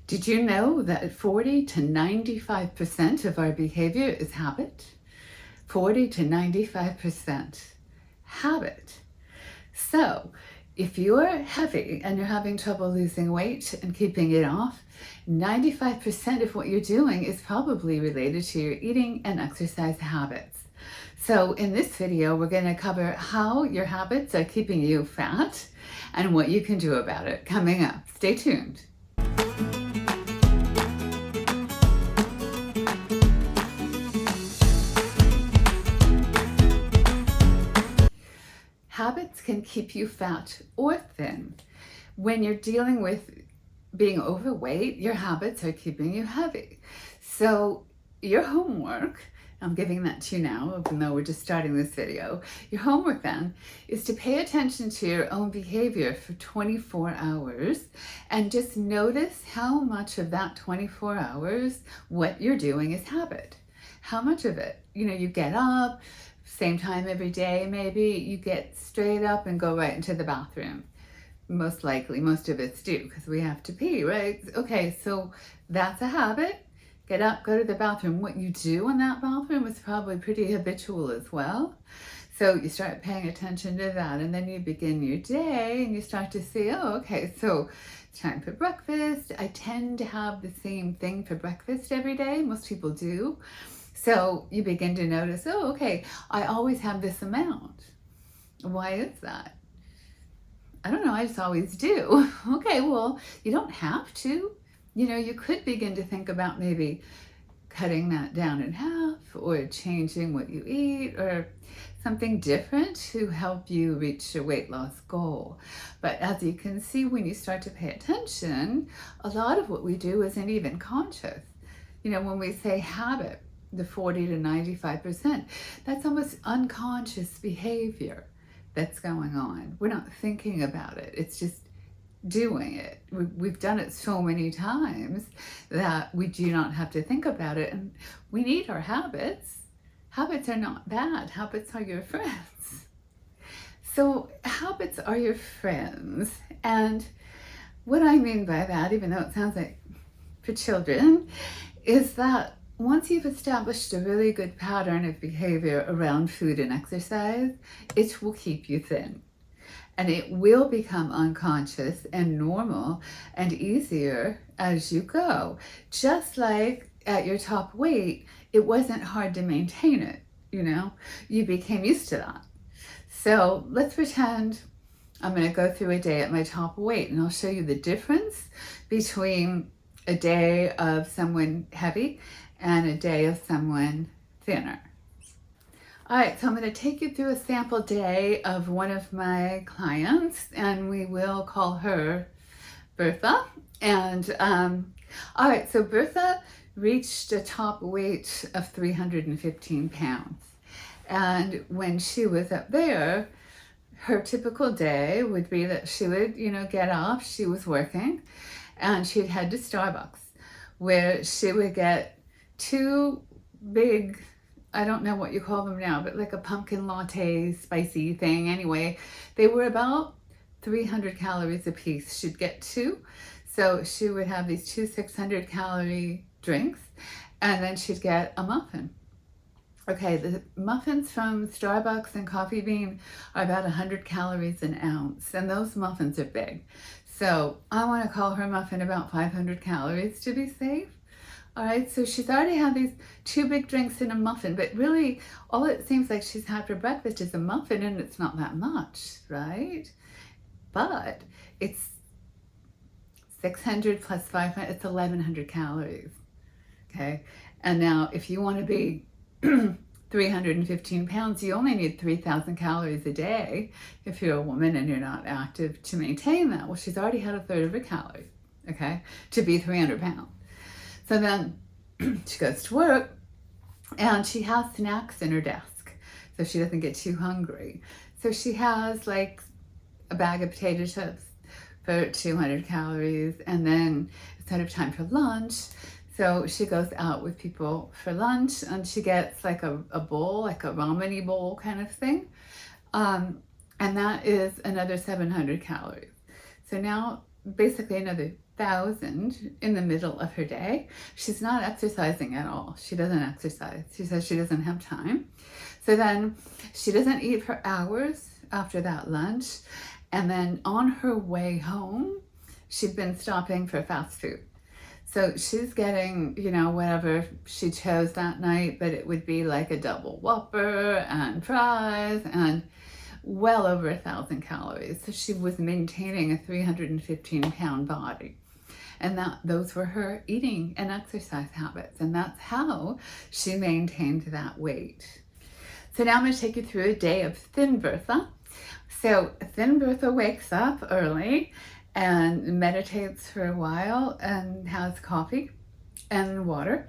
Did you know that 40 to 95% of our behavior is habit? 40 to 95% habit. So if you're heavy and you're having trouble losing weight and keeping it off, 95% of what you're doing is probably related to your eating and exercise habits. So in this video, we're going to cover how your habits are keeping you fat and what you can do about it coming up. Stay tuned. Habits can keep you fat or thin. When you're dealing with being overweight, your habits are keeping you heavy. So your homework, I'm giving that to you now, even though we're just starting this video. Your homework then is to pay attention to your own behavior for 24 hours and just notice how much of that 24 hours, what you're doing is habit. How much of it, you get up, same time every day, maybe you get straight up and go right into the bathroom. Most likely, most of us do because we have to pee, right? Okay, so that's a habit. Get up, go to the bathroom. What you do in that bathroom is probably pretty habitual as well. So you start paying attention to that, and then you begin your day and you start to see, oh, okay, so it's time for breakfast. I tend to have the same thing for breakfast every day. Most people do. So you begin to notice, oh, okay, I always have this amount. Why is that? I don't know, I just always do. Okay, well, you don't have to. You could begin to think about maybe cutting that down in half or changing what you eat or something different to help you reach your weight loss goal. But as you can see, when you start to pay attention, a lot of what we do isn't even conscious. When we say habit, the 40 to 95%, that's almost unconscious behavior that's going on. We're not thinking about it. It's just doing it. We've done it so many times that we do not have to think about it. And we need our habits. Habits are not bad. Habits are your friends. So habits are your friends. And what I mean by that, even though it sounds like for children, is that once you've established a really good pattern of behavior around food and exercise, it will keep you thin. And it will become unconscious and normal and easier as you go. Just like at your top weight, it wasn't hard to maintain it, You became used to that. So let's pretend I'm going to go through a day at my top weight, and I'll show you the difference between a day of someone heavy and a day of someone thinner. All right, so I'm going to take you through a sample day of one of my clients, and we will call her Bertha. And all right, so Bertha reached a top weight of 315 pounds. And when she was up there, her typical day would be that she would, get up, she was working, and she'd head to Starbucks, where she would get two big, I don't know what you call them now, but like a pumpkin latte spicy thing. Anyway, they were about 300 calories a piece. She'd get two. So she would have these two 600 calorie drinks, and then she'd get a muffin. Okay, the muffins from Starbucks and Coffee Bean are about 100 calories an ounce, and those muffins are big. So I want to call her muffin about 500 calories to be safe. All right, so she's already had these two big drinks and a muffin, but really all it seems like she's had for breakfast is a muffin, and it's not that much, right? But it's 600 plus 500, it's 1,100 calories, okay? And now if you want to be 315 pounds, you only need 3,000 calories a day if you're a woman and you're not active to maintain that. Well, she's already had a third of her calories, okay, to be 300 pounds. So then she goes to work and she has snacks in her desk so she doesn't get too hungry. So she has like a bag of potato chips for 200 calories, and then it's kind of time for lunch. So she goes out with people for lunch and she gets like a bowl, like a ramen bowl kind of thing. And that is another 700 calories. So now basically another 1,000 in the middle of her day. She's not exercising at all. She doesn't exercise. She says she doesn't have time. So then she doesn't eat for hours after that lunch. And then on her way home, she'd been stopping for fast food. So she's getting, whatever she chose that night, but it would be like a double Whopper and fries and well over 1,000 calories. So she was maintaining a 315-pound body. And those were her eating and exercise habits. And that's how she maintained that weight. So now I'm going to take you through a day of Thin Bertha. So Thin Bertha wakes up early and meditates for a while and has coffee and water.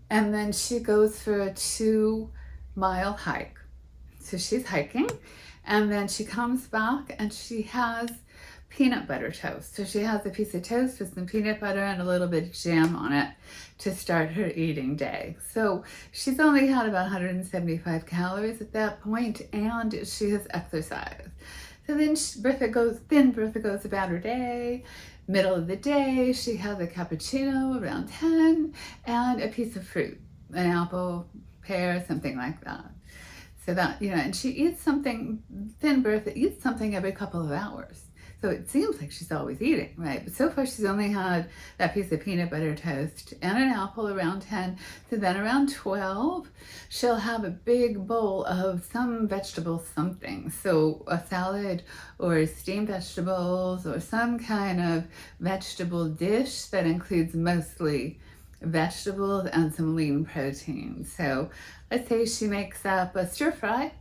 And then she goes for a 2-mile hike. So she's hiking, and then she comes back and she has peanut butter toast. So she has a piece of toast with some peanut butter and a little bit of jam on it to start her eating day. So she's only had about 175 calories at that point, and she has exercised. So then Thin Bertha goes about her day. Middle of the day, she has a cappuccino around 10 and a piece of fruit, an apple, pear, something like that. So that, and she eats something, Thin Bertha eats something every couple of hours. So it seems like she's always eating, right? But so far she's only had that piece of peanut butter toast and an apple around 10. So then around 12, she'll have a big bowl of some vegetable something. So a salad or steamed vegetables or some kind of vegetable dish that includes mostly vegetables and some lean protein. So let's say she makes up a stir fry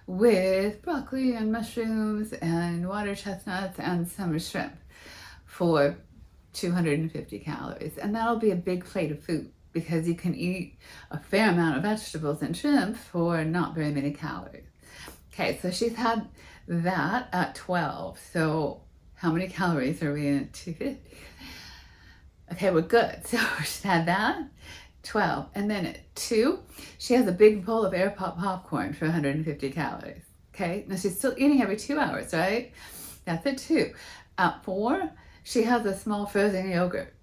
with broccoli and mushrooms and water chestnuts and some shrimp for 250 calories. And that'll be a big plate of food because you can eat a fair amount of vegetables and shrimp for not very many calories. Okay, so she's had that at 12. So how many calories are we in at 250? Okay, we're good. So she's had that. 12. And then at 2, she has a big bowl of air pop popcorn for 150 calories. Okay, now she's still eating every 2 hours, right? That's at 2. At 4, she has a small frozen yogurt.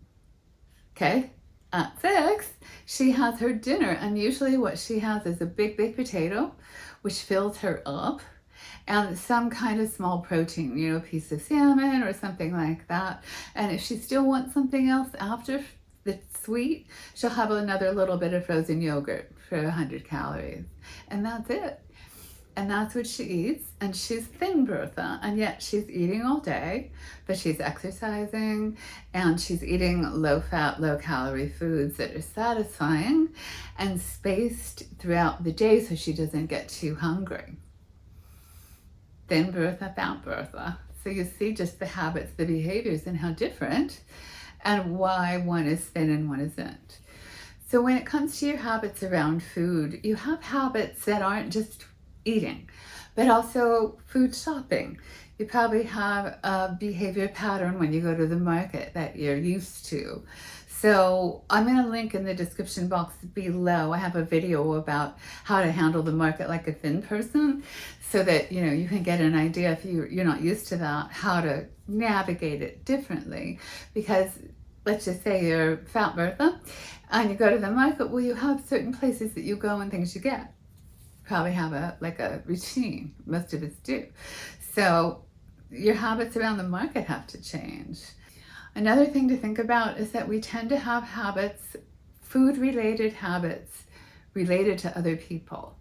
Okay, at 6, she has her dinner, and usually what she has is a big baked potato, which fills her up, and some kind of small protein, a piece of salmon or something like that. And if she still wants something else after that's sweet, she'll have another little bit of frozen yogurt for 100 calories. And that's it. And that's what she eats. And she's Thin Bertha, and yet she's eating all day, but she's exercising and she's eating low-fat, low-calorie foods that are satisfying and spaced throughout the day so she doesn't get too hungry. Thin Bertha, Fat Bertha. So you see just the habits, the behaviors, and how different and why one is thin and one isn't. So when it comes to your habits around food, you have habits that aren't just eating, but also food shopping. You probably have a behavior pattern when you go to the market that you're used to. So I'm going to link in the description box below. I have a video about how to handle the market like a thin person so that, you can get an idea if you're not used to that, how to navigate it differently. Because let's just say you're Fat Bertha and you go to the market, well, you have certain places that you go and things you get. Probably have a routine. Most of us do. So your habits around the market have to change. Another thing to think about is that we tend to have habits, food-related habits, related to other people.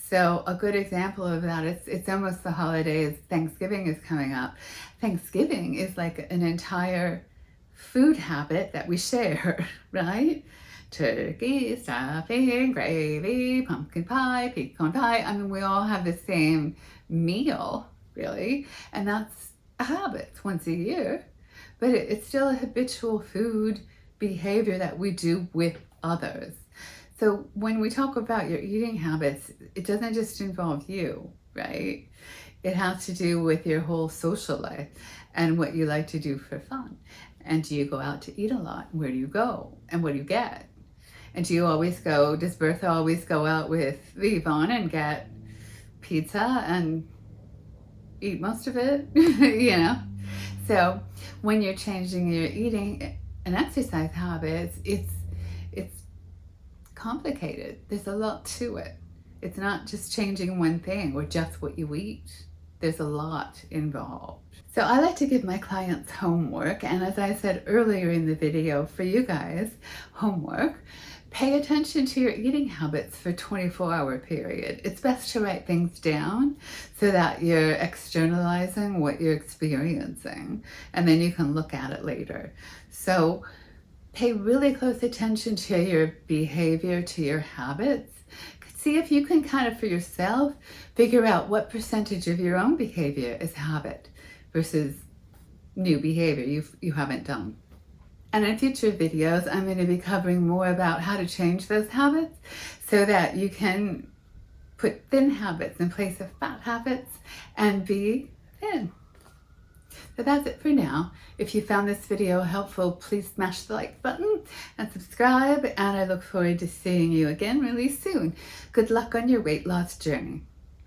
So a good example of that is it's almost the holidays. Thanksgiving is coming up. Thanksgiving is like an entire food habit that we share, right? Turkey, stuffing, gravy, pumpkin pie, pecan pie. I mean, we all have the same meal, really, and that's a habit. It's once a year, but it's still a habitual food behavior that we do with others. So when we talk about your eating habits, it doesn't just involve you, right? It has to do with your whole social life and what you like to do for fun. And do you go out to eat a lot? Where do you go? And what do you get? And does Bertha always go out with Yvonne and get pizza and eat most of it? So when you're changing your eating and exercise habits, it's complicated. There's a lot to it. It's not just changing one thing or just what you eat. There's a lot involved. So I like to give my clients homework, and as I said earlier in the video, for you guys, homework, pay attention to your eating habits for a 24-hour period. It's best to write things down so that you're externalizing what you're experiencing, and then you can look at it later. So pay really close attention to your behavior, to your habits. See if you can kind of, for yourself, figure out what percentage of your own behavior is habit versus new behavior you haven't done. And in future videos, I'm going to be covering more about how to change those habits so that you can put thin habits in place of fat habits and be thin. So that's it for now. If you found this video helpful, please smash the like button and subscribe, and I look forward to seeing you again really soon. Good luck on your weight loss journey.